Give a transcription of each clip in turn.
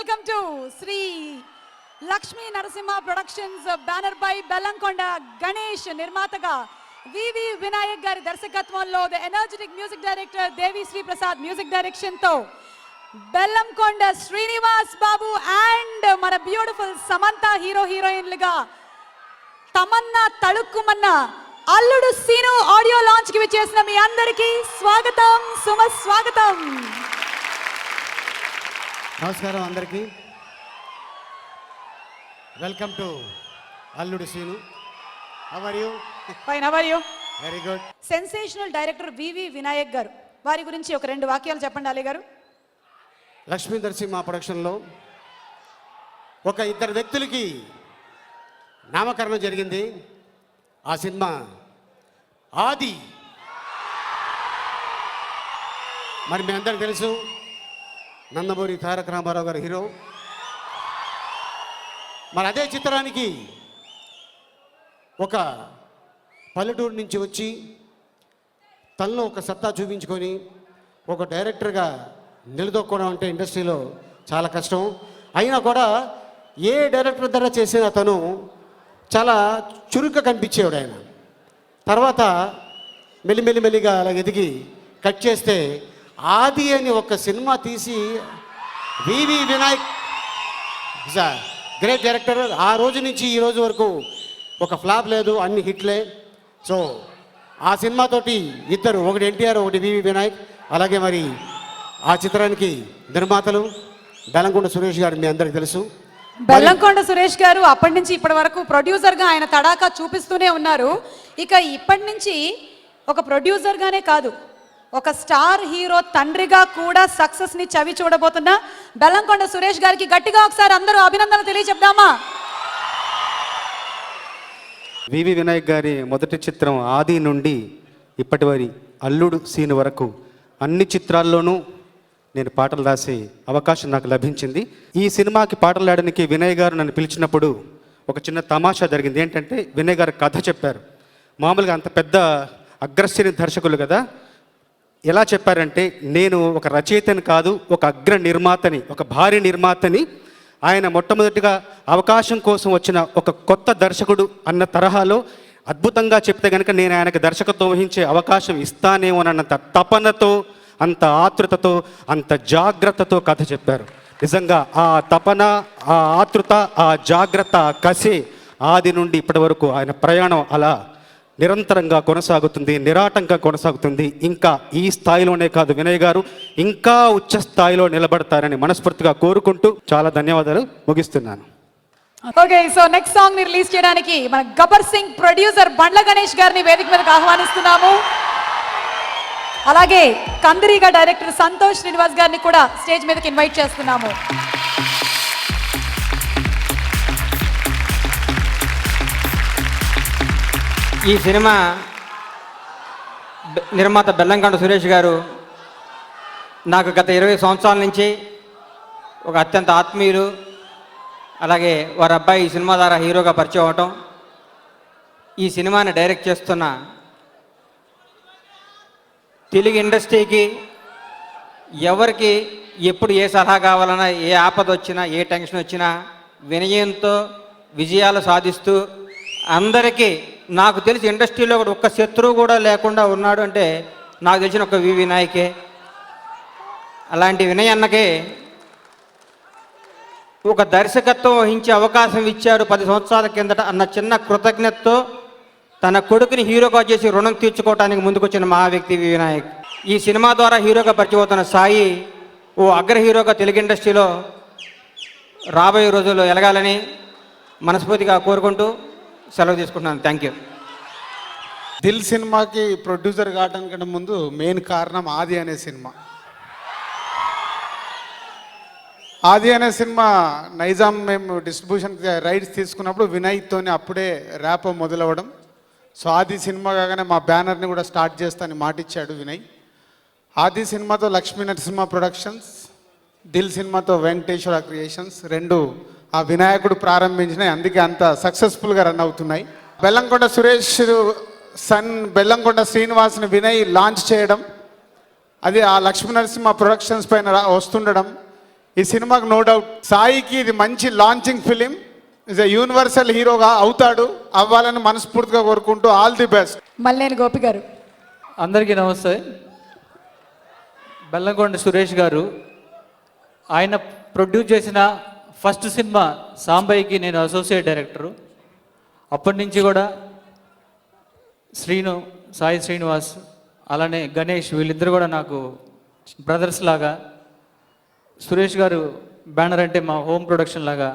welcome to Sri Lakshmi Narasimha Productions banner by Bellankonda Ganesh Nirmataga VV Vinayak Gari Darshakatvanlo the energetic music director Devi Sri Prasad music direction tho Bellankonda Srinivas Babu and mana beautiful Samantha hero heroine liga Tamanna Talukkumanna Alludu Sinu audio launch ki vichesina మీ అందరికి స్వాగతం సుమస్వాగతం. నమస్కారం అందరికీ. Welcome to Alludu Seenu. How are you? Fine. How are you? Very good. Sensational director V V Vinayak garu, వారి గురించి ఒక రెండు వాక్యాలు చెప్పండి అలీ గారు. లక్ష్మీ నరసింహ ప్రొడక్షన్లో ఒక ఇద్దరు వ్యక్తులకి నామకరణం జరిగింది. ఆ సినిమా ఆది. మరి మీ అందరికి తెలుసు, నందమూరి తారక రామారావు గారు హీరో. మరి అదే చిత్రానికి ఒక పల్లెటూరు నుంచి వచ్చి తనలో ఒక సత్తా చూపించుకొని ఒక డైరెక్టర్గా నిలదొక్కడం అంటే ఇండస్ట్రీలో చాలా కష్టం. అయినా కూడా ఏ డైరెక్టర్ ద్వారా చేసిన తను చాలా చురుగ్గా కనిపించేవాడు ఆయన. తర్వాత మెల్లిమెల్లిగా అలా ఎదిగి కట్ చేస్తే ఆది అని ఒక సినిమా తీసి వివి వినాయక్ గ్రేట్ డైరెక్టర్. ఆ రోజు నుంచి ఈ రోజు వరకు ఒక ఫ్లాప్ లేదు, అన్ని హిట్లే. సో ఆ సినిమాతోటి ఇద్దరు, ఒకటి ఎన్టీఆర్, ఒకటి వివి వినాయక్. అలాగే మరి ఆ చిత్రానికి నిర్మాతలు బెల్లంకొండ సురేష్ గారు, మీ అందరికి తెలుసు. బెల్లంకొండ సురేష్ గారు అప్పటి నుంచి ఇప్పటి వరకు ప్రొడ్యూసర్గా ఆయన తడాకా చూపిస్తూనే ఉన్నారు. ఇక ఇప్పటి నుంచి ఒక ప్రొడ్యూసర్గానే కాదు, ఒక స్టార్ హీరో తండ్రిగా కూడా సక్సెస్ని చవి చూడబోతున్న బెల్లంకొండ సురేష్ గారికి గట్టిగా ఒకసారి అందరూ అభినందనలు తెలియజెప్దామా? వివి వినాయక్ గారి మొదటి చిత్రం ఆది నుండి ఇప్పటి వరకు అల్లుడు సీన్ వరకు అన్ని చిత్రాల్లోనూ నేను పాటలు రాసే అవకాశం నాకు లభించింది. ఈ సినిమాకి పాటలు పాడడానికి వినయ్ గారు నన్ను పిలిచినప్పుడు ఒక చిన్న తమాషా జరిగింది. ఏంటంటే వినయ్ గారు కథ చెప్పారు. మామూలుగా అంత పెద్ద అగ్రశ్రేణి దర్శకులు కదా, ఎలా చెప్పారంటే నేను ఒక రచయితని కాదు, ఒక అగ్ర నిర్మాతని, ఒక భారీ నిర్మాతని. ఆయన మొట్టమొదటిగా అవకాశం కోసం వచ్చిన ఒక కొత్త దర్శకుడు అన్న తరహాలో అద్భుతంగా చెప్తే కనుక నేను ఆయనకు దర్శకత్వం వహించే అవకాశం ఇస్తానేమోనన్నంత తపనతో, అంత ఆతృతతో, అంత జాగ్రత్తతో కథ చెప్పారు. నిజంగా ఆ తపన, ఆ ఆతృత, ఆ జాగ్రత్త, ఆ కసి ఆది నుండి ఇప్పటి వరకు ఆయన ప్రయాణం అలా నిరంతరంగా కొనసాగుతుంది, నిరాటంగా కొనసాగుతుంది. ఇంకా ఈ స్థాయిలోనే కాదు, వినయ్ గారు ఇంకా ఉచ్చ స్థాయిలో నిలబడతారని మనస్ఫూర్తిగా కోరుకుంటూ చాలా ధన్యవాదాలు ముగిస్తున్నాను. ఓకే, సో నెక్స్ట్ సాంగ్ ని రిలీజ్ చేయడానికి మన గబ్బర్ సింగ్ ప్రొడ్యూసర్ బండ్ల గణేష్ గారిని వేదిక మీదకి ఆహ్వానిస్తున్నాము. అలాగే కందిరీగా డైరెక్టర్ సంతోష్ శ్రీనివాస్ గారిని కూడా స్టేజ్ మీదకి ఇన్వైట్ చేస్తున్నాము. ఈ సినిమా నిర్మాత బెల్లంకొండ సురేష్ గారు నాకు గత 20 సంవత్సరాల నుంచి ఒక అత్యంత ఆత్మీయులు. అలాగే వారి అబ్బాయి ఈ సినిమా ద్వారా హీరోగా పరిచయం అవటం, ఈ సినిమాని డైరెక్ట్ చేస్తున్న తెలుగు ఇండస్ట్రీకి ఎవరికి ఎప్పుడు ఏ సలహా కావాలన్నా, ఏ ఆపద వచ్చినా, ఏ టెన్షన్ వచ్చినా వినయంతో విజయాలు సాధిస్తూ అందరికీ, నాకు తెలిసి ఇండస్ట్రీలో కూడా ఒక్క శత్రువు కూడా లేకుండా ఉన్నాడు అంటే నాకు తెలిసిన ఒక వివి వినాయకే. అలాంటి వినయ్ అన్నకే ఒక దర్శకత్వం వహించే అవకాశం ఇచ్చారు 10 సంవత్సరాల కిందట అన్న చిన్న కృతజ్ఞతతో తన కొడుకుని హీరోగా చేసి రుణం తీర్చుకోవడానికి ముందుకొచ్చిన మహా వ్యక్తి వివి వినాయక్. ఈ సినిమా ద్వారా హీరోగా పరిచయం అవుతున్న సాయి ఓ అగ్ర హీరోగా తెలుగు ఇండస్ట్రీలో రాబోయే రోజుల్లో ఎలగాలని మనస్ఫూర్తిగా కోరుకుంటూ సెలవు తీసుకుంటున్నాను. Thank you. దిల్ సినిమాకి ప్రొడ్యూసర్ కావడానికంటే ముందు మెయిన్ కారణం ఆది అనే సినిమా. ఆది అనే సినిమా నైజాం మేము డిస్ట్రిబ్యూషన్ రైట్స్ తీసుకున్నప్పుడు వినయ్తోనే అప్పుడే ర్యాప్ మొదలవ్వడం. సో ఆది సినిమా కాగానే మా బ్యానర్ని కూడా స్టార్ట్ చేస్తానని మాటిచ్చాడు వినయ్. ఆది సినిమాతో లక్ష్మీ నరసింహ ప్రొడక్షన్స్, దిల్ సినిమాతో వెంకటేశ్వర క్రియేషన్స్ రెండు ఆ వినాయకుడు ప్రారంభించినాయి. అందుకే అంత సక్సెస్ఫుల్గా రన్ అవుతున్నాయి. బెల్లంకొండ సురేష్ సన్ బెల్లంకొండ శ్రీనివాస్ని వినయ్ లాంచ్ చేయడం, అది ఆ లక్ష్మీ నరసింహ ప్రొడక్షన్స్ పైన వస్తుండడం, ఈ సినిమాకు నో డౌట్ సాయికి ఇది మంచి launching film. Is a universal హీరోగా అవుతాడు, అవ్వాలని మనస్ఫూర్తిగా కోరుకుంటూ all the best. Malineni Gopi గారు. అందరికీ నమస్తే. బెల్లంకొండ సురేష్ గారు ఆయన ప్రొడ్యూస్ చేసిన ఫస్ట్ సినిమా సాంబయ్యకి నేను అసోసియేట్ డైరెక్టరు. అప్పటి నుంచి కూడా శ్రీను, సాయి శ్రీనివాస్, అలానే గణేష్ వీళ్ళిద్దరు కూడా నాకు బ్రదర్స్ లాగా. సురేష్ గారు బ్యానర్ అంటే మా హోమ్ ప్రొడక్షన్ లాగా.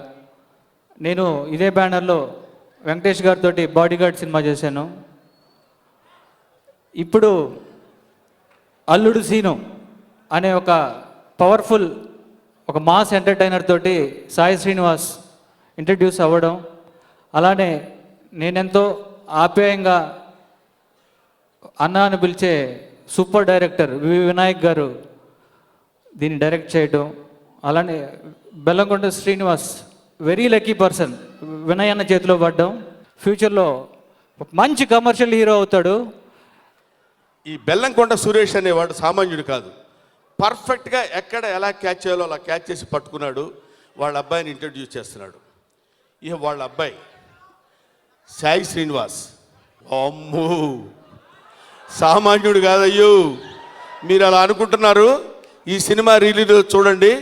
నేను ఇదే బ్యానర్లో వెంకటేష్ గారితో బాడీగార్డ్ సినిమా చేశాను. ఇప్పుడు అల్లుడు సీను అనే ఒక పవర్ఫుల్ ఒక మాస్ ఎంటర్టైనర్ తోటి సాయి శ్రీనివాస్ ఇంట్రడ్యూస్ అవ్వడం, అలానే నేనెంతో ఆప్యాయంగా అన్న అని పిలిచే సూపర్ డైరెక్టర్ వివి వినాయక్ గారు దీన్ని డైరెక్ట్ చేయడం, అలానే Bellamkonda Srinivas very lucky person Vinay అన్న చేతిలో పడ్డం. ఫ్యూచర్లో ఒక మంచి కమర్షియల్ హీరో అవుతాడు. ఈ బెల్లంకొండ సురేష్ అనేవాడు సామాన్యుడు కాదు. పర్ఫెక్ట్గా ఎక్కడ ఎలా క్యాచ్ చేయాలో అలా క్యాచ్ చేసి పట్టుకున్నాడు. వాళ్ళ అబ్బాయిని ఇంట్రడ్యూస్ చేస్తున్నాడు. ఇక వాళ్ళ అబ్బాయి సాయి శ్రీనివాస్, అమ్మో సామాన్యుడు కాదయ్యో. మీరు అలా అనుకుంటున్నారు. ఈ సినిమా రిలీజ్ చూడండి.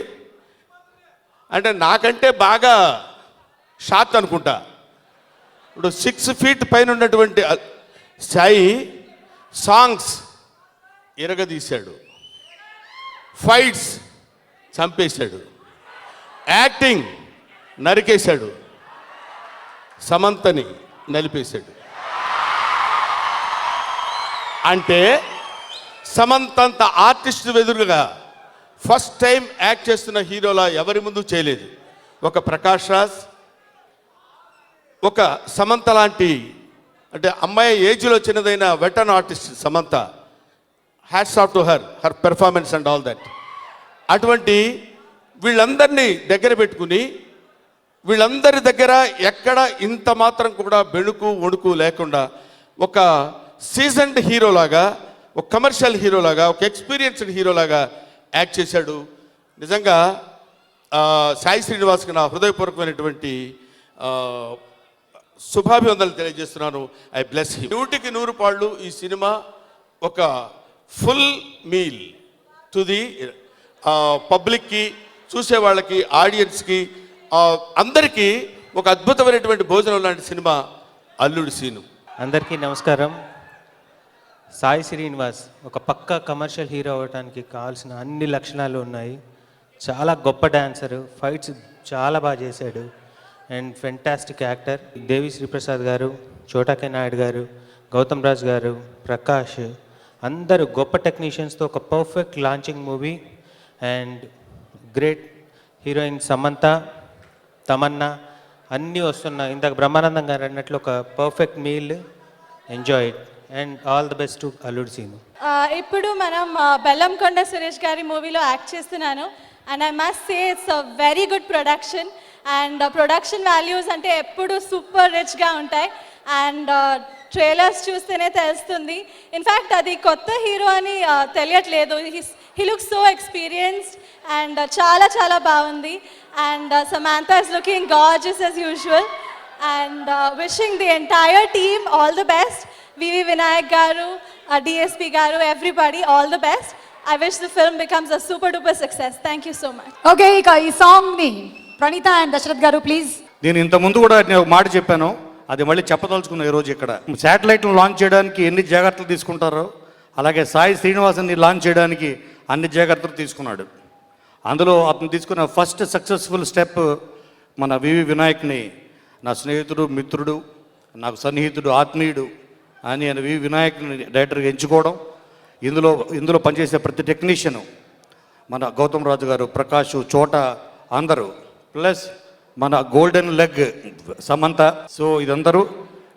అంటే నాకంటే బాగా షాత్ అనుకుంటా. ఇప్పుడు 6 feet పైన ఉన్నటువంటి సాయి సాంగ్స్ ఇరగదీశాడు, ఫైట్స్ చంపేశాడు, యాక్టింగ్ నరికేశాడు, సమంతని నలిపేశాడు. అంటే సమంతంత ఆర్టిస్ట్ ఎదురుగా ఫస్ట్ టైం యాక్ట్ చేస్తున్న హీరోలా ఎవరి ముందు చేయలేదు. ఒక ప్రకాష్ రాజ్, ఒక సమంత లాంటి అంటే అమ్మాయి ఏజ్లో చిన్నదైన veteran artist Samantha. Hats off to her performance and all that. అటువంటి వీళ్ళందరినీ దగ్గర పెట్టుకుని వీళ్ళందరి దగ్గర ఎక్కడ ఇంత మాత్రం కూడా బెణుకు వణుకు లేకుండా ఒక సీజన్డ్ హీరోలాగా, ఒక కమర్షియల్ హీరోలాగా, ఒక ఎక్స్పీరియన్స్డ్ హీరోలాగా యాక్ట్ చేశాడు. నిజంగా సాయి శ్రీనివాస్కి నా హృదయపూర్వకమైనటువంటి శుభాభివందనలు తెలియజేస్తున్నాను. I bless him. 100కి 100 పాళ్ళు ఈ సినిమా ఒక ఫుల్ మీల్ టు ది పబ్లిక్కి, చూసే వాళ్ళకి, ఆడియన్స్కి, అందరికీ ఒక అద్భుతమైనటువంటి భోజనం లాంటి సినిమా అల్లుడు సీను. అందరికీ నమస్కారం. సాయి శ్రీనివాస్ ఒక పక్కా కమర్షియల్ హీరో అవ్వడానికి కావాల్సిన అన్ని లక్షణాలు ఉన్నాయి. చాలా గొప్ప డాన్సరు, ఫైట్స్ చాలా బాగా చేశాడు అండ్ ఫెంటాస్టిక్ యాక్టర్. దేవి శ్రీప్రసాద్ గారు, చోటాకే నాయుడు గారు, గౌతమ్ రాజ్ గారు, ప్రకాష్ అందరూ గొప్ప టెక్నీషియన్స్తో ఒక perfect launching movie and great heroine Samantha, Tamannaah అన్నీ వస్తున్నాయి. ఇందాక బ్రహ్మానందం గారు అన్నట్లు ఒక perfect meal. Enjoy it and all the best to Alludu scene. ఇప్పుడు మనం బెల్లంకొండ సురేష్ గారి మూవీలో యాక్ట్ చేస్తున్నాను and I must say it's a very good production and production values అంటే ఎప్పుడు సూపర్ రిచ్గా ఉంటాయి అండ్ ట్రైలర్స్ చూస్తేనే తెలుస్తుంది. ఇన్ఫ్యాక్ట్ అది కొత్త హీరో అని తెలియట్లేదు. He looks so experienced and చాలా చాలా బాగుంది and Samantha is looking gorgeous as usual and wishing the entire team all the best. వివి వినాయక్ గారు, DSP గారు, everybody all the best. I wish the film becomes a super duper success. Thank you so much. Okay, ఇక ఈ song ని Praneetha and Dashrath గారు please. నేను ఇంతకుముందు కూడా నేను ఒక మాట చెప్పాను, అది మళ్ళీ చెప్పదలుచుకున్నాను ఈరోజు ఇక్కడ. శాటిలైట్ను లాంచ్ చేయడానికి ఎన్ని జాగ్రత్తలు తీసుకుంటారో అలాగే సాయి శ్రీనివాసన్ని లాంచ్ చేయడానికి అన్ని జాగ్రత్తలు తీసుకున్నాడు. అందులో అతను తీసుకున్న ఫస్ట్ సక్సెస్ఫుల్ స్టెప్ మన వివి వినాయక్ని నా స్నేహితుడు, మిత్రుడు, నాకు సన్నిహితుడు, ఆత్మీయుడు అని ఆయన వివి వినాయక్ని డైరెక్టర్గా ఎంచుకోవడం. ఇందులో పనిచేసే ప్రతి టెక్నీషియను మన గౌతమ్ రాజు గారు, ప్రకాష్, చోట అందరూ, ప్లస్ మన గోల్డెన్ లెగ్ సమంత. సో ఇదందరూ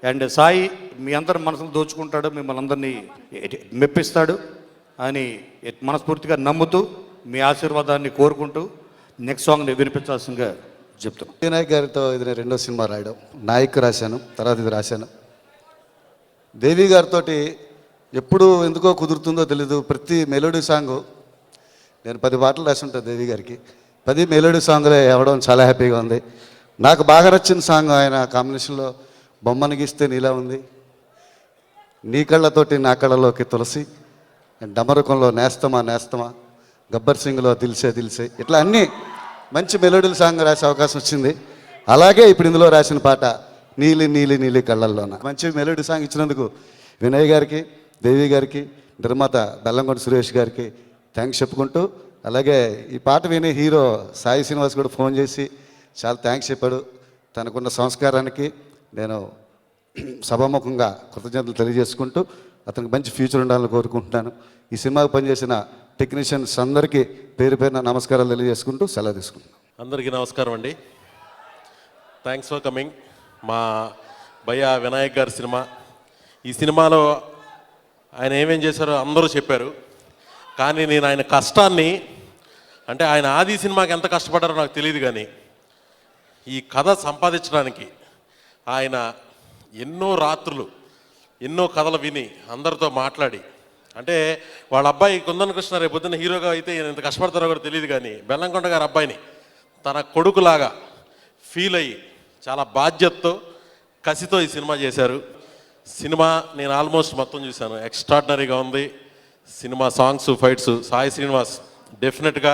అండ్ సాయి మీ అందరి మనసును దోచుకుంటాడు, మిమ్మల్ని అందరినీ మెప్పిస్తాడు అని మనస్ఫూర్తిగా నమ్ముతూ మీ ఆశీర్వాదాన్ని కోరుకుంటూ నెక్స్ట్ సాంగ్ని వినిపించాల్సిందిగా చెప్తున్నాను. వినాయక్ గారితో ఇది నేను రెండో సినిమా రాయడం. నాయక్ రాశాను, తర్వాత ఇది రాశాను. దేవి గారితో ఎప్పుడు ఎందుకో కుదురుతుందో తెలీదు. ప్రతి మెలోడీ సాంగు నేను 10 పాటలు రాసి ఉంటాను దేవి గారికి. 10 మెలోడీ సాంగ్లే అవ్వడం చాలా హ్యాపీగా ఉంది. నాకు బాగా నచ్చిన సాంగ్ ఆయన కాంబినేషన్లో బొమ్మను గీస్తే నీలా ఉంది, నీ కళ్ళతోటి నా కళ్ళలోకి తులసి, డమరుకంలో నేస్తమా నేస్తమా, గబ్బర్ సింగ్లో దిల్సే దిల్సే, ఇట్లా అన్నీ మంచి మెలోడీల సాంగ్ రాసే అవకాశం వచ్చింది. అలాగే ఇప్పుడు ఇందులో రాసిన పాట నీలి నీలి నీలి కళ్ళల్లోన. మంచి మెలోడీ సాంగ్ ఇచ్చినందుకు వినయ్ గారికి, దేవి గారికి, నిర్మాత బెల్లంకొండ సురేష్ గారికి థ్యాంక్స్ చెప్పుకుంటూ, అలాగే ఈ పాట విని హీరో సాయి శ్రీనివాస్ కూడా ఫోన్ చేసి చాలా థ్యాంక్స్ చెప్పాడు. తనకున్న సంస్కారానికి నేను సభాముఖంగా కృతజ్ఞతలు తెలియజేసుకుంటూ అతనికి మంచి ఫ్యూచర్ ఉండాలని కోరుకుంటున్నాను. ఈ సినిమాకు పనిచేసిన టెక్నీషియన్స్ అందరికీ పేరు పేరున నమస్కారాలు తెలియజేసుకుంటూ సెలవు తీసుకుంటున్నాను. అందరికీ నమస్కారం అండి. Thanks for coming. మా భయ్య వినాయక్ గారి సినిమా, ఈ సినిమాలో ఆయన ఏమేం చేశారో అందరూ చెప్పారు. కానీ నేను ఆయన కష్టాన్ని, అంటే ఆయన ఆది సినిమాకి ఎంత కష్టపడ్డారో నాకు తెలియదు, కానీ ఈ కథ సంపాదించడానికి ఆయన ఎన్నో రాత్రులు ఎన్నో కథలు విని అందరితో మాట్లాడి, అంటే వాళ్ళ అబ్బాయి కుందన్ కృష్ణ రేపు పొద్దున్న హీరోగా అయితే ఈయన ఎంత కష్టపడతారో కూడా తెలియదు, కానీ బెల్లంకొండ గారి అబ్బాయిని తన కొడుకులాగా ఫీల్ అయ్యి చాలా బాధ్యతతో కసితో ఈ సినిమా చేశారు. సినిమా నేను ఆల్మోస్ట్ మొత్తం చూశాను, ఎక్స్ట్రాడినరీగా ఉంది. Cinema songs, fights, Sai Srinivas డెఫినెట్గా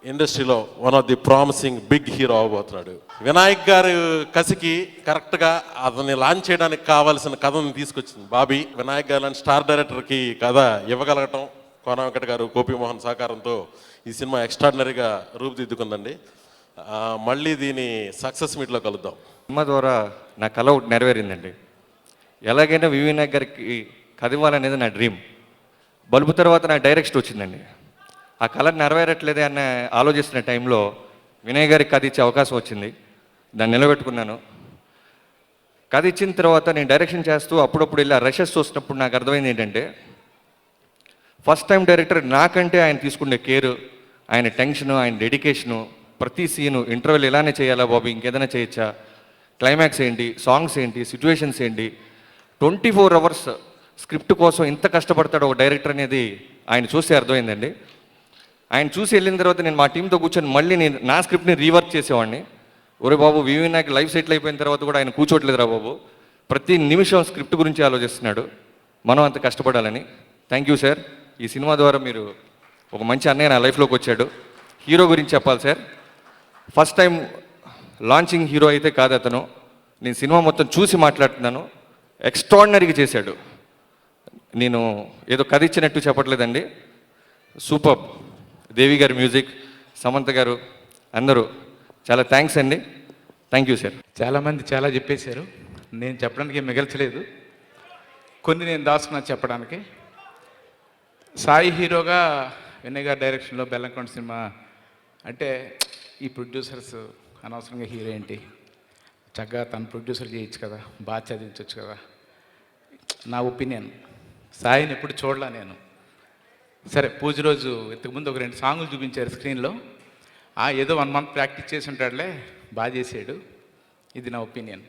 ఇండస్ట్రీలో one of the promising big hero అవబోతున్నాడు. వినాయక్ గారు కసికి కరెక్ట్గా అతన్ని లాంచ్ చేయడానికి కావాల్సిన కథను తీసుకొచ్చింది బాబీ. వినాయక్ గారు లాంటి స్టార్ డైరెక్టర్కి కథ ఇవ్వగలగటం కోన వెంకట్ గారు, గోపీమోహన్ సహకారంతో ఈ సినిమా ఎక్స్ట్రాడినరీగా రూపుదిద్దుకుందండి. మళ్ళీ దీని సక్సెస్ మీట్లో కలుద్దాం. సినిమా ద్వారా నా కళ ఒకటి నెరవేరిందండి. ఎలాగైనా వినాయక్ గారికి కథ ఇవ్వాలనేది నా డ్రీమ్. బలుపు తర్వాత నా డైరెక్షన్ వచ్చిందండి. ఆ కళ నెరవేరట్లేదే అన్న ఆలోచిస్తున్న టైంలో వినయ్ గారికి కథ ఇచ్చే అవకాశం వచ్చింది. దాన్ని నిలబెట్టుకున్నాను. కథ ఇచ్చిన తర్వాత నేను డైరెక్షన్ చేస్తూ అప్పుడప్పుడు ఇలా రషెస్ చూసినప్పుడు నాకు అర్థమైంది ఏంటంటే, ఫస్ట్ టైం డైరెక్టర్ నాకంటే ఆయన తీసుకునే కేరు, ఆయన టెన్షను, ఆయన డెడికేషను, ప్రతి సీను ఇంటర్వెల్ ఇలానే చేయాలా బాబు, ఇంకేదైనా చేయొచ్చా, క్లైమాక్స్ ఏంటి, సాంగ్స్ ఏంటి, సిచ్యువేషన్స్ ఏంటి, 24 hours స్క్రిప్ట్ కోసం ఇంత కష్టపడతాడు ఒక డైరెక్టర్ అనేది ఆయన చూస్తే అర్థమైందండి. ఆయన చూసి వెళ్ళిన తర్వాత నేను మా టీంతో కూర్చొని మళ్ళీ నేను నా స్క్రిప్ట్ని రీవర్క్ చేసేవాడిని. ఒరే బాబు, వినాయక్ లైఫ్ సెటిల్ అయిపోయిన తర్వాత కూడా ఆయన కూర్చోట్లేదురా బాబు, ప్రతి నిమిషం స్క్రిప్ట్ గురించి ఆలోచిస్తున్నాడు, మనం అంత కష్టపడాలని. Thank you sir. ఈ సినిమా ద్వారా మీరు ఒక మంచి అన్నయ్య నా లైఫ్లోకి వచ్చాడు. హీరో గురించి చెప్పాలి sir. First time launching hero అయితే కాదు అతను. నేను సినిమా మొత్తం చూసి మాట్లాడుతున్నాను. ఎక్స్ట్రాడినరీగా చేశాడు. నేను ఏదో కథ ఇచ్చినట్టు చెప్పట్లేదండి. సూపర్. దేవి గారి మ్యూజిక్, సమంత గారు, అందరూ చాలా థ్యాంక్స్ అండి. Thank you sir. చాలామంది చాలా చెప్పేశారు, నేను చెప్పడానికి మిగల్చలేదు. కొన్ని నేను దాచుకున్నా చెప్పడానికి. సాయి హీరోగా వినయ్ గారి డైరెక్షన్లో బెల్లంకొండ సినిమా అంటే ఈ ప్రొడ్యూసర్స్ అనవసరంగా హీరో ఏంటి, చక్కగా తను ప్రొడ్యూసర్ చేయొచ్చు కదా, బాగా చదివించవచ్చు కదా. నా ఒపీనియన్. సాయిని ఎప్పుడు చూడలా నేను. సరే, పూజ రోజు ఇంతకుముందు ఒక 2 సాంగులు చూపించారు స్క్రీన్లో. ఏదో 1 month ప్రాక్టీస్ చేసి ఉంటాడులే, బాగా చేసాడు. ఇది నా ఒపీనియన్.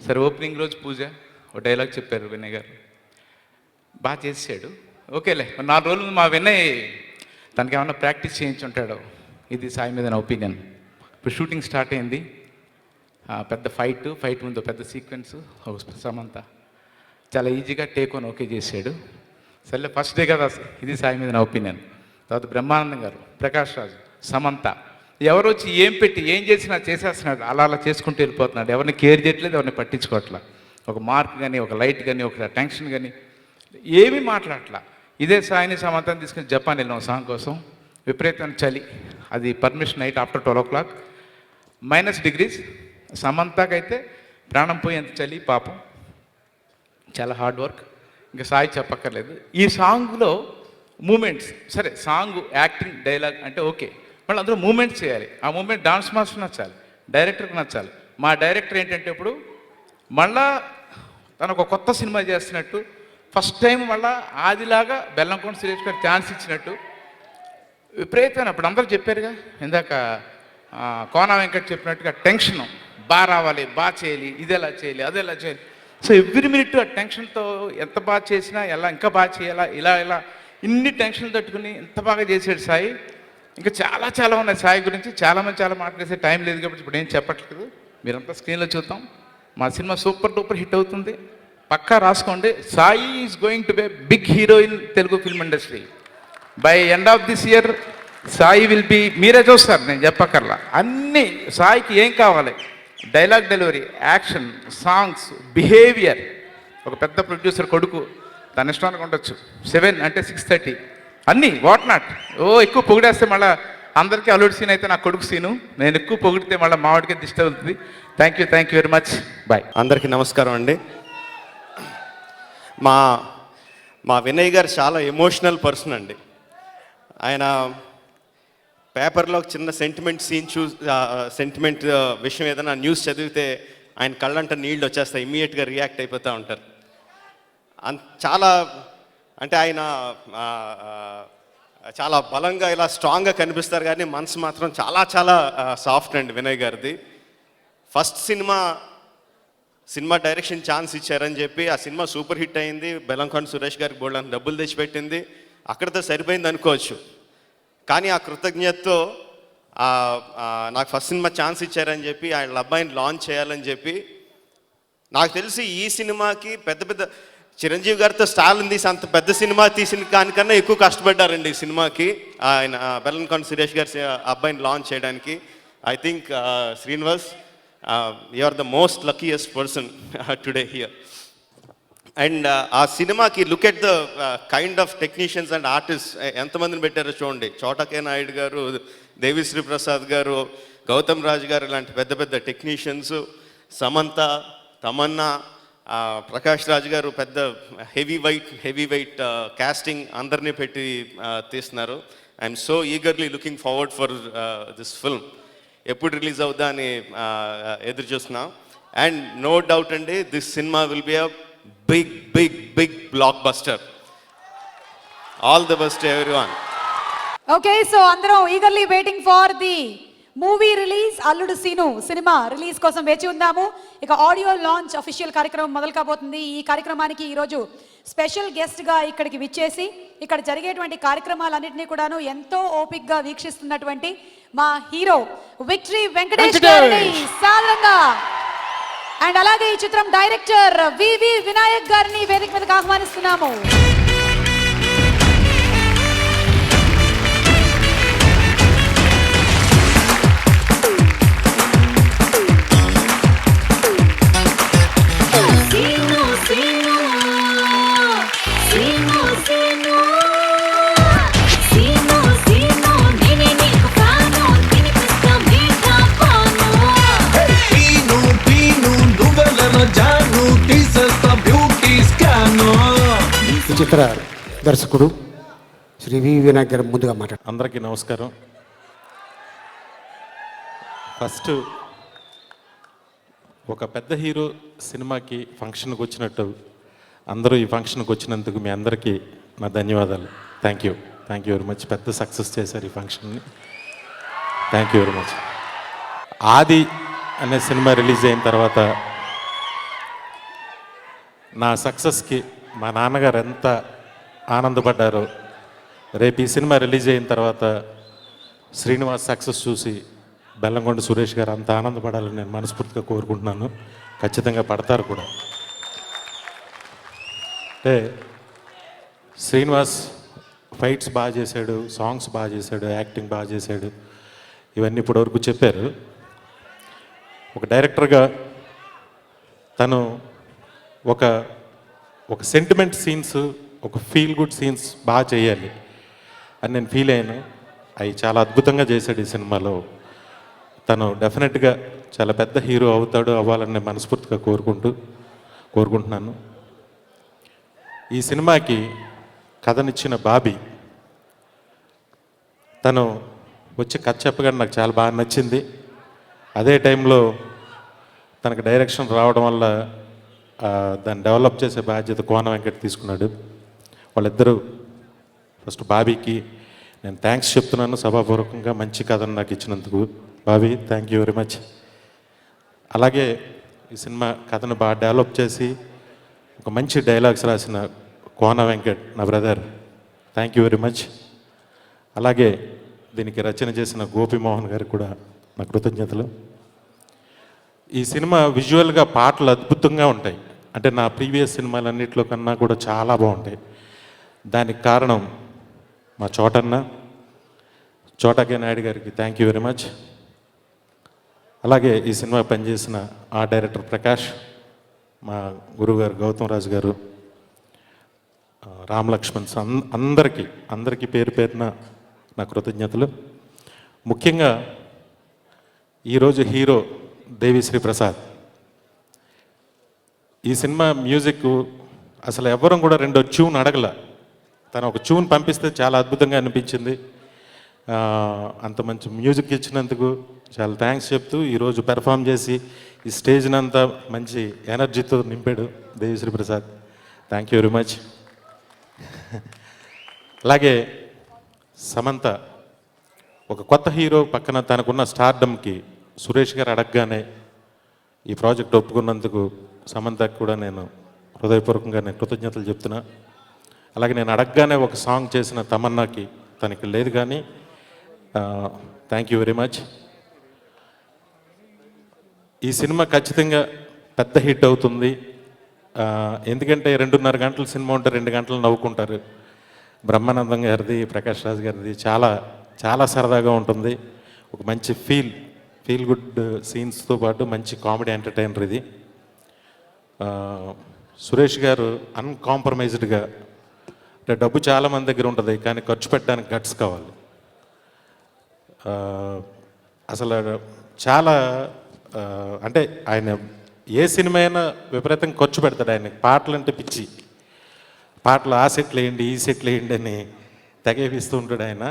సరే, ఓపెనింగ్ రోజు పూజ ఒక డైలాగ్ చెప్పారు వినయ్ గారు, బాగా చేసాడు. ఓకేలే, 4 రోజులు మా వినయ్ తనకి ఏమన్నా ప్రాక్టీస్ చేయించి ఉంటాడో. ఇది సాయి మీద నా ఒపీనియన్. ఇప్పుడు షూటింగ్ స్టార్ట్ అయింది. పెద్ద ఫైట్ ముందు పెద్ద సీక్వెన్స్, సమంత చాలా ఈజీగా టేక్ ఆన్ ఓకే చేసాడు. సరే, ఫస్ట్ డే కదా, ఇది సాయి మీద నా ఒపీనియన్. తర్వాత బ్రహ్మానందం గారు, ప్రకాష్ రాజు, సమంత ఎవరు వచ్చి ఏం పెట్టి ఏం చేసినా చేసేస్తున్నాడు. అలా చేసుకుంటూ వెళ్ళిపోతున్నాడు. ఎవరిని కేర్ చేయట్లేదు, ఎవరిని పట్టించుకోవట్లా. ఒక మార్క్ కానీ, ఒక లైట్ కానీ, ఒక టెన్షన్ కానీ ఏమీ మాట్లాడట్లా. ఇదే సాయిని సమంతని తీసుకుని జపాన్ వెళ్ళాం సాంగ్ కోసం. విపరీతమైన చలి, అది permission night after 12 o'clock, -degrees. సమంతకైతే ప్రాణం పోయేంత చలి పాపం. చాలా హార్డ్ వర్క్. ఇంకా సాయి చెప్పక్కర్లేదు. ఈ సాంగ్లో మూమెంట్స్, సరే సాంగ్, యాక్టింగ్, డైలాగ్ అంటే ఓకే, మళ్ళీ అందరూ మూమెంట్స్ చేయాలి. ఆ మూమెంట్ డాన్స్ మాస్టర్ నచ్చాలి, డైరెక్టర్కి నచ్చాలి. మా డైరెక్టర్ ఏంటంటే ఇప్పుడు మళ్ళా తనకు ఒక కొత్త సినిమా చేస్తున్నట్టు, ఫస్ట్ టైం మళ్ళా ఆదిలాగా బెల్లంకొండ సురేష్ గారు ఛాన్స్ ఇచ్చినట్టు విపరీతమైన, అప్పుడు అందరూ చెప్పారుగా ఇందాక కోన వెంకట్ చెప్పినట్టుగా టెన్షను, బాగా రావాలి, బాగా చేయాలి, ఇది ఎలా చేయాలి, అది ఎలా చేయాలి. సో ఎవ్రీ మినిట్ ఆ టెన్షన్తో ఎంత బాగా చేసినా, ఎలా ఇంకా బాగా చేయాలా, ఇలా ఇన్ని టెన్షన్లు తట్టుకుని ఎంత బాగా చేసాడు సాయి. ఇంకా చాలా చాలా ఉన్నాయి సాయి గురించి. చాలామంది చాలా మాట్లాడేసే టైం లేదు కాబట్టి ఇప్పుడు ఏం చెప్పట్లేదు. మీరంతా స్క్రీన్లో చూద్దాం. మా సినిమా సూపర్ డూపర్ హిట్ అవుతుంది. పక్కా రాసుకోండి. Sai is going to be big hero in Telugu film industry. By end of this year Sai will be, మీరే చూస్తారు, నేను చెప్పక్కర్లా. అన్నీ సాయికి ఏం కావాలి, dialogue delivery, action, songs, behaviour. ఒక పెద్ద ప్రొడ్యూసర్ కొడుకు తన ఇష్టానికి ఉండొచ్చు. 7 అంటే 6:30 అన్నీ వాట్ నాట్. ఎక్కువ పొగిడేస్తే మళ్ళీ అందరికీ అల్లుడు సీన్ అయితే నా కొడుకు సీను. నేను ఎక్కువ పొగిడితే మళ్ళీ మావాడికే దిష్టి అవుతుంది. Thank you very much. Bye. అందరికీ నమస్కారం అండి. మా వినయ్ గారు చాలా ఎమోషనల్ పర్సన్ అండి. ఆయన పేపర్లో చిన్న సెంటిమెంట్ సీన్ సెంటిమెంట్ విషయం ఏదైనా న్యూస్ చదివితే ఆయన కళ్ళంట నీళ్ళు వచ్చేస్తాయి, ఇమ్మీడియట్గా రియాక్ట్ అయిపోతూ ఉంటారు. చాలా అంటే ఆయన చాలా బలంగా ఇలా స్ట్రాంగ్గా కనిపిస్తారు, కానీ మనసు మాత్రం చాలా చాలా సాఫ్ట్ అండి వినయ్ గారిది. ఫస్ట్ సినిమా డైరెక్షన్ ఛాన్స్ ఇచ్చారని చెప్పి ఆ సినిమా సూపర్ హిట్ అయింది. బెల్లంకొండ సురేష్ గారికి బోల్డని డబ్బులు తెచ్చిపెట్టింది. అక్కడితో సరిపోయింది అనుకోవచ్చు. కానీ ఆ కృతజ్ఞతతో నాకు ఫస్ట్ సినిమా ఛాన్స్ ఇచ్చారని చెప్పి ఆయన అబ్బాయిని లాంచ్ చేయాలని చెప్పి, నాకు తెలిసి ఈ సినిమాకి పెద్ద చిరంజీవి గారితో స్టాలిన్ తీసి అంత పెద్ద సినిమా తీసిన దానికన్నా ఎక్కువ కష్టపడ్డారండి ఈ సినిమాకి. ఆయన బెల్లంకొండ సురేష్ గారి అబ్బాయిని లాంచ్ చేయడానికి. I think Srinivas, you are the most luckiest person today here. And ఆ సినిమాకి look at the kind of technicians and artist ఎంతమందిని పెట్టారో చూడండి. చోటకే నాయుడు గారు, దేవిశ్రీ ప్రసాద్ గారు, గౌతమ్ రాజ్ గారు ఇలాంటి పెద్ద టెక్నీషియన్స్, సమంత, తమన్నా, ప్రకాష్ రాజ్ గారు, పెద్ద హెవీ వెయిట్ కాస్టింగ్ అందరినీ పెట్టి తీస్తున్నారు. I'm so eagerly looking forward for this film. ఎప్పుడు రిలీజ్ అవుద్దా అని ఎదురు చూస్తున్నాం. అండ్ నో డౌట్ అండి, this cinema will be a big blockbuster. All the best everyone. Okay, so అందరం eagerly waiting for the movie release. Alludu Seenu cinema release కోసం వేచి ఉందాము. ఇక ఆడియో లాంచ్ అఫీషియల్ కార్యక్రమం మొదలు కాబోతుంది. ఈ కార్యక్రమానికి ఈరోజు స్పెషల్ గెస్ట్గా ఇక్కడికి విచ్చేసి ఇక్కడ జరిగేటువంటి కార్యక్రమాలన్నింటినీ కూడాను ఎంతో ఓపిక్గా వీక్షిస్తున్నటువంటి మా హీరో విక్టరీ వెంకటేష్ గారిని సాదరంగా, అండ్ అలాగే ఈ చిత్రం డైరెక్టర్ వివి వినాయక్ గారిని వేదిక మీదకి ఆహ్వానిస్తున్నాము. చిత్ర దర్శకుడు శ్రీ వి వినాయక్ గారు ముందుగా మాట్లాడు. అందరికీ నమస్కారం. ఫస్ట్ ఒక పెద్ద హీరో సినిమాకి ఫంక్షన్కి వచ్చినట్టు అందరూ ఈ ఫంక్షన్కి వచ్చినందుకు మీ అందరికీ నా ధన్యవాదాలు. Thank you very much. పెద్ద సక్సెస్ చేశారు ఈ ఫంక్షన్ని. Thank you very much. ఆది అనే సినిమా రిలీజ్ అయిన తర్వాత నా సక్సెస్కి మా నాన్నగారు ఎంత ఆనందపడ్డారో, రేపు ఈ సినిమా రిలీజ్ అయిన తర్వాత శ్రీనివాస్ సక్సెస్ చూసి బెల్లంకొండ సురేష్ గారు అంత ఆనందపడాలని నేను మనస్ఫూర్తిగా కోరుకుంటున్నాను. ఖచ్చితంగా పడతారు కూడా. అంటే శ్రీనివాస్ ఫైట్స్ బాగా చేశాడు, సాంగ్స్ బాగా చేశాడు, యాక్టింగ్ బాగా చేశాడు, ఇవన్నీ ఇప్పటివరకు చెప్పారు. ఒక డైరెక్టర్గా తను ఒక సెంటిమెంట్ సీన్స్, ఒక ఫీల్ గుడ్ సీన్స్ బాగా చేయాలి అని నేను ఫీల్ అయ్యాను. అవి చాలా అద్భుతంగా చేశాడు ఈ సినిమాలో. తను డెఫినెట్గా చాలా పెద్ద హీరో అవ్వాలని నేను మనస్ఫూర్తిగా కోరుకుంటున్నాను. ఈ సినిమాకి కథనిచ్చిన బాబీ, తను వచ్చి కథ చెప్పగానే నాకు చాలా బాగా నచ్చింది. అదే టైంలో తనకు డైరెక్షన్ రావడం వల్ల దాన్ని డెవలప్ చేసే బాధ్యత కోన వెంకట్ తీసుకున్నాడు. వాళ్ళిద్దరూ ఫస్ట్ బాబీకి నేను థ్యాంక్స్ చెప్తున్నాను సభాపూర్వకంగా, మంచి కథను నాకు ఇచ్చినందుకు. Bobby, thank you very much. అలాగే ఈ సినిమా కథను బాగా డెవలప్ చేసి ఒక మంచి డైలాగ్స్ రాసిన కోన వెంకట్ నా brother, thank you very much. అలాగే దీనికి రచన చేసిన గోపిమోహన్ గారికి కూడా నా కృతజ్ఞతలు. ఈ సినిమా విజువల్గా పాటలు అద్భుతంగా ఉంటాయి. అంటే నా ప్రీవియస్ సినిమాలన్నింటిలో కన్నా కూడా చాలా బాగుంటాయి. దానికి కారణం మా చోటాకే నాయుడు గారికి థ్యాంక్ యూ వెరీ మచ్. అలాగే ఈ సినిమా పనిచేసిన ఆ డైరెక్టర్ ప్రకాష్, మా గురువుగారు గౌతమ్ రాజు గారు, రామ్ లక్ష్మణ్ అందరికీ పేరు పేరున నా కృతజ్ఞతలు. ముఖ్యంగా ఈరోజు హీరో దేవిశ్రీ ప్రసాద్. ఈ సినిమా మ్యూజిక్ అసలు ఎవరం కూడా రెండో ట్యూన్ అడగల. తను ఒక ట్యూన్ పంపిస్తే చాలా అద్భుతంగా అనిపించింది. అంత మంచి మ్యూజిక్ ఇచ్చినందుకు చాలా థ్యాంక్స్ చెప్తూ ఈరోజు పెర్ఫామ్ చేసి ఈ స్టేజ్ని అంతా మంచి ఎనర్జీతో నింపాడు Devi Sri Prasad. Thank you very much. అలాగే సమంత ఒక కొత్త హీరో పక్కన తనకున్న స్టార్డమ్కి సురేష్ గారు అడగగానే ఈ ప్రాజెక్ట్ ఒప్పుకున్నందుకు సమంతకు కూడా నేను హృదయపూర్వకంగా కృతజ్ఞతలు చెప్తున్నా. అలాగే నేను అడగగానే ఒక సాంగ్ చేసిన తమన్నాకి తనకి లేదు కానీ థ్యాంక్ యూ వెరీ మచ్. ఈ సినిమా ఖచ్చితంగా పెద్ద హిట్ అవుతుంది. ఎందుకంటే 2.5 గంటల సినిమా ఉంటే 2 గంటలు నవ్వుకుంటారు. బ్రహ్మానందం గారిది, ప్రకాష్ రాజ్ గారిది చాలా చాలా సరదాగా ఉంటుంది. ఒక మంచి ఫీల్ గుడ్ సీన్స్తో పాటు మంచి కామెడీ ఎంటర్టైనర్ ఇది. సురేష్ గారు అన్కాంప్రమైజ్డ్గా, అంటే డబ్బు చాలామంది దగ్గర ఉంటుంది కానీ ఖర్చు పెట్టడానికి గట్స్ కావాలి. అసలు చాలా అంటే ఆయన ఏ సినిమా అయినా విపరీతంగా ఖర్చు పెడతాడు. ఆయనకి పాటలు అంటే పిచ్చి. పాటలు ఆ సెట్లు వేయండి, ఈ సెట్లు వేయండి అని తెగేపిస్తూ ఉంటాడు ఆయన.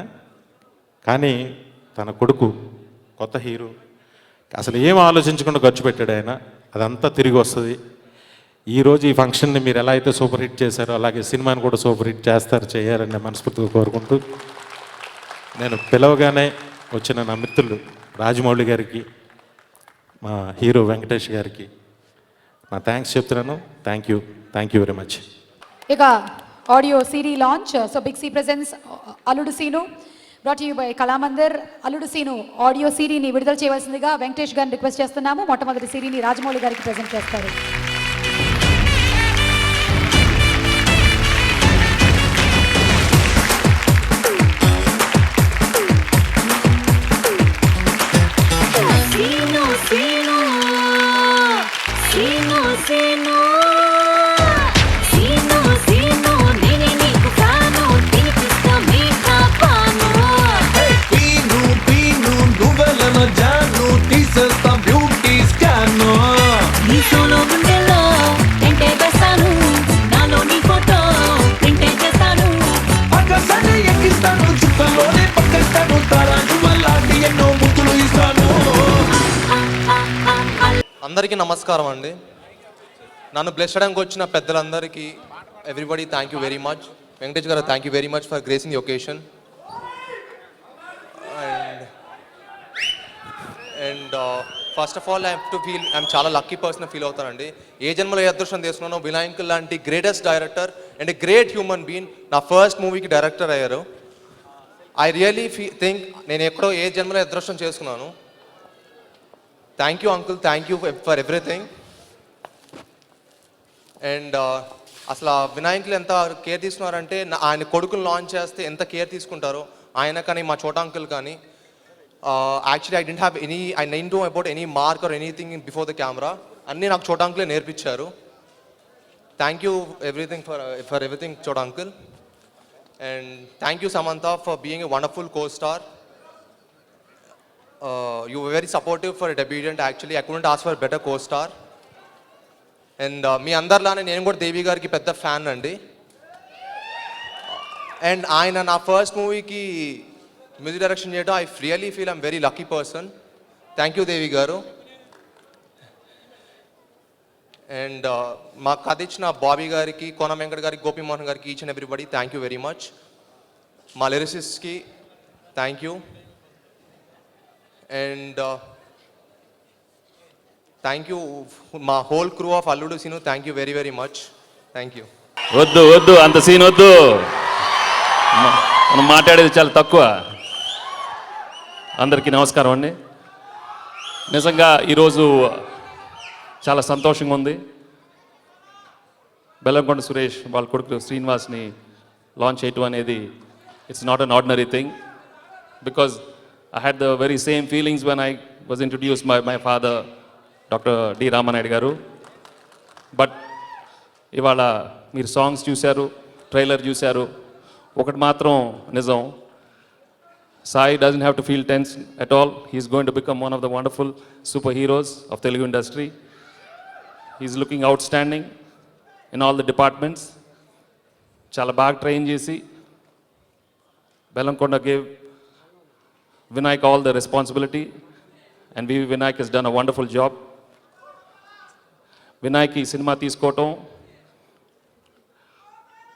కానీ తన కొడుకు కొత్త హీరో అసలు ఏం ఆలోచించకుండా ఖర్చు పెట్టాడు ఆయన. అదంతా తిరిగి వస్తుంది. ఈరోజు ఈ ఫంక్షన్ని మీరు ఎలా అయితే సూపర్ హిట్ చేశారో అలాగే సినిమాని కూడా సూపర్ హిట్ చేయాలని మనస్ఫూర్తిగా కోరుకుంటూ, నేను పిలవగానే వచ్చిన నా మిత్రులు రాజమౌళి గారికి, మా హీరో వెంకటేష్ గారికి నా థ్యాంక్స్ చెప్తున్నాను. Thank you very much. ఇక audio CD launch. So Big C presents Alludu Seenu brought you by Kalamandir. Alludu Seenu audio సిడీని విడుదల చేయవలసిందిగా వెంకటేష్ గారిని రిక్వెస్ట్ చేస్తున్నాము. మొట్టమొదటి సిడీని రాజమౌళి గారికి ప్రెజెంట్ చేస్తారు. అందరికీ నమస్కారం అండి. నన్ను బ్లెస్ చేయడానికి వచ్చిన పెద్దలందరికీ everybody thank you very much. Venkatesh garu thank you very much for gracing the occasion. And first of all I'm చాలా లక్కీ పర్సన్ ఫీల్ అవుతానండి. ఏ జన్మలో ఏ అదృష్టం తీసుకున్నానో వినాయక్ లాంటి greatest director and great human being నా ఫస్ట్ మూవీకి డైరెక్టర్ అయ్యారు. ఐ రియలీ థింక్ నేను ఎక్కడో ఏ జన్మలో అదృష్టం చేసుకున్నాను. Thank you uncle, thank you for everything. And అసలు వినాయకులు ఎంత కేర్ తీసుకున్నారంటే ఆయన కొడుకులు లాంచ్ చేస్తే ఎంత కేర్ తీసుకుంటారో ఆయన కానీ మా చోటా అంకుల్ కానీ. Actually I didn't know about any mark or anything before the camera. అన్నీ నాకు చోటా అంకులే నేర్పించారు. Thank you for everything Chota uncle. And thank you Samantha for being a wonderful co-star. You were very supportive for a debutant. Actually, I couldn't ask for a better co-star. And మీ అందరిలానే నేను కూడా దేవి గారికి పెద్ద fan అండి. And ఆయన నా first మూవీకి music direction చేయడం I really feel I'm very lucky person. Thank you Devi garu. And మా కథ ఇచ్చిన బాబీ గారికి, కోన వెంకట్ గారికి, గోపిమోహన్ గారికి, each and everybody thank you very much. మా లిరిసిస్ట్కి thank you. And thank you my whole crew of Alludu Sinu. Thank you very very much. Thank you. వద్దు అంత సీన్ వద్దు. మనం మాట్లాడేది చాలా తక్కువ. అందరికీ నమస్కారం అండి. నిజంగా ఈరోజు చాలా సంతోషంగా ఉంది. బెల్లంకొండ సురేష్ వాళ్ళ కొడుకు శ్రీనివాస్ని లాంచ్ చేయటం అనేది it's not an ordinary thing, because I had the very same feelings when I was introduced by my father, Dr. D. Ramanayudu garu. But ఇవాళ మీరు సాంగ్స్ చూశారు, ట్రైలర్ చూశారు. ఒకటి మాత్రం నిజం, Sai doesn't have to feel tense at all. He's going to become one of the wonderful superheroes of Telugu industry. He's looking outstanding in all the departments. చాలా బాగా train చేసి Bellankonda gave Vinayak all the responsibility, and Vinayak has done a wonderful job. Vinayak ఈ cinema తీసుకోవటం,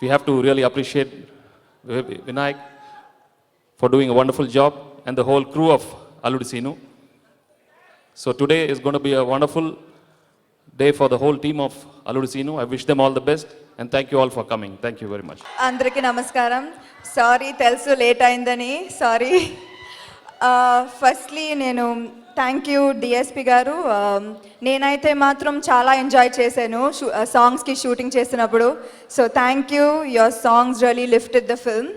we have to really appreciate Vinayak for doing a wonderful job and the whole crew of Alludu Seenu. So today is going to be a wonderful day for the whole team of Alludu Seenu. I wish them all the best and thank you all for coming. Thank you very much. అందరికీ నమస్కారం. Sorry తెలుసు late అయిందని, sorry. Firstly నేను thank you DSP గారు. నేనైతే మాత్రం చాలా enjoy చేశాను సాంగ్స్కి షూటింగ్ చేసినప్పుడు. So thank you, your songs really lifted the film.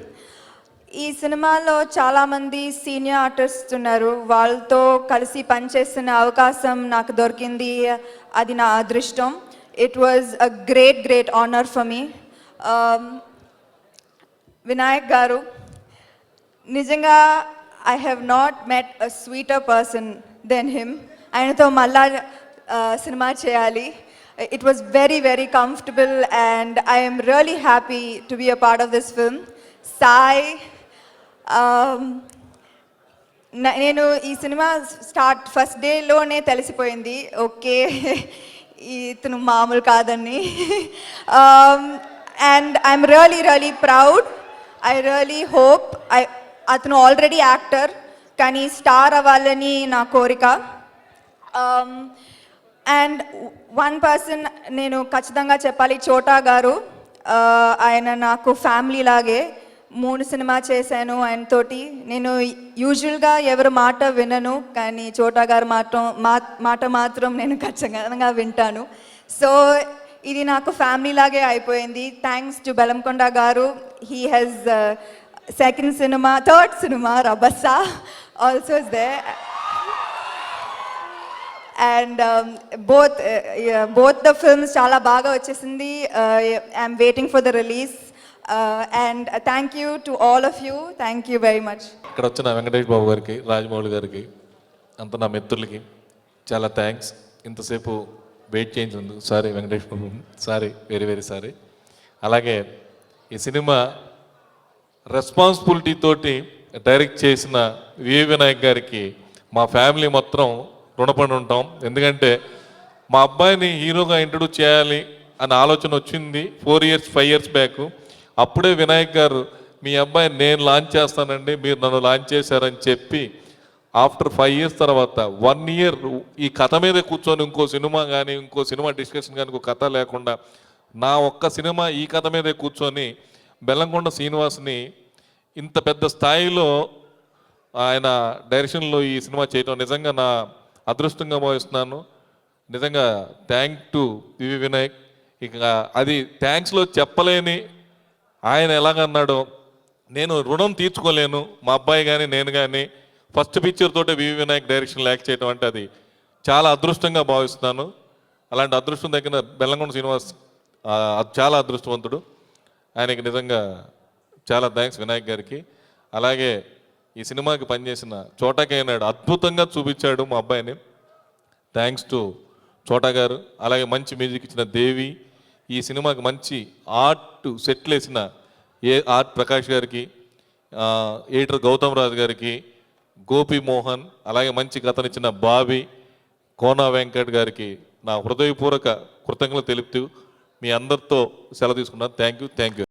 ఈ సినిమాలో చాలామంది సీనియర్ ఆర్టిస్ట్ ఉన్నారు, వాళ్ళతో కలిసి పనిచేస్తున్న అవకాశం నాకు దొరికింది. అది నా అదృష్టం. It was a great honour for me. Vinayak గారు, నిజంగా I have not met a sweeter person than him. ఆయనతో మళ్ళా సినిమా చేయాలి. It was very comfortable and I am really happy to be a part of this film. Sai, నేను ఈ cinema first డేలోనే తెలిసిపోయింది, okay ఇతను మామూలు కాదని. And I'm really proud. I really hope అతను ఆల్రెడీ యాక్టర్ కానీ స్టార్ అవ్వాలని నా కోరిక. అండ్ వన్ పర్సన్ నేను ఖచ్చితంగా చెప్పాలి, చోటా గారు. ఆయన నాకు ఫ్యామిలీ లాగే. 3 సినిమా చేశాను ఆయనతోటి. నేను యూజువల్గా ఎవరి మాట వినను, కానీ చోటా గారు మాట మాత్రం నేను ఖచ్చితంగా వింటాను. సో ఇది నాకు ఫ్యామిలీ లాగే అయిపోయింది. థ్యాంక్స్ టు బెల్లంకొండ గారు. He has third cinema, Rabassa also is there. And both the films చాలా బాగా వచ్చేసింది. I'm waiting for the release. And thank you to all of you. Thank you very much. ఇక్కడ వచ్చిన వెంకటేష్ బాబు గారికి, రాజమౌళి గారికి, అంత నా మిత్రులకి చాలా థ్యాంక్స్. ఇంతసేపు వెయిట్ చేయించినందుకు సారీ వెంకటేష్ బాబు, సారీ, వెరీ సారీ. అలాగే ఈ సినిమా రెస్పాన్సిబిలిటీ తోటి డైరెక్ట్ చేసిన వివి వినాయక్ గారికి మా ఫ్యామిలీ మొత్తం రుణపడి ఉంటాం. ఎందుకంటే మా అబ్బాయిని హీరోగా ఇంట్రడ్యూస్ చేయాలి అనే ఆలోచన వచ్చింది 5 years బ్యాక్. అప్పుడే వినాయక్ గారు, మీ అబ్బాయిని నేను లాంచ్ చేస్తానండి, మీరు నన్ను లాంచ్ చేశారని చెప్పి ఆఫ్టర్ 5 years తర్వాత 1 year ఈ కథ మీదే కూర్చొని ఇంకో సినిమా డిస్కషన్ కానీ ఇంకో కథ లేకుండా నా ఒక్క సినిమా ఈ కథ మీదే కూర్చొని బెల్లంకొండ శ్రీనివాస్ని ఇంత పెద్ద స్థాయిలో ఆయన డైరెక్షన్లో ఈ సినిమా చేయడం నిజంగా నా అదృష్టంగా భావిస్తున్నాను. నిజంగా థ్యాంక్ టు వివి వినాయక్. ఇక అది థ్యాంక్స్లో చెప్పలేని ఆయన ఎలాగన్నాడో, నేను రుణం తీర్చుకోలేను. మా అబ్బాయి కానీ నేను కానీ ఫస్ట్ పిక్చర్ తోటే వివి వినాయక్ డైరెక్షన్ యాక్ట్ చేయడం అంటే అది చాలా అదృష్టంగా భావిస్తున్నాను. అలాంటి అదృష్టం దగ్గర బెల్లంకొండ శ్రీనివాస్ చాలా అదృష్టవంతుడు. ఆయనకి నిజంగా చాలా థ్యాంక్స్ వినాయక్ గారికి. అలాగే ఈ సినిమాకి పనిచేసిన చోటాకైనాడు అద్భుతంగా చూపించాడు మా అబ్బాయిని. థ్యాంక్స్ టు చోటా గారు. అలాగే మంచి మ్యూజిక్ ఇచ్చిన దేవి, ఈ సినిమాకి మంచి ఆర్ట్ సెట్లు వేసిన ఆర్ట్ ప్రకాష్ గారికి, ఎడిటర్ గౌతమ్ రాజు గారికి, గోపి మోహన్, అలాగే మంచి కథనిచ్చిన బాబీ, కోనా వెంకట్ గారికి నా హృదయపూర్వక కృతజ్ఞతలు తెలుపుతూ మీ అందరితో సెలవు తీసుకున్నాను. Thank you.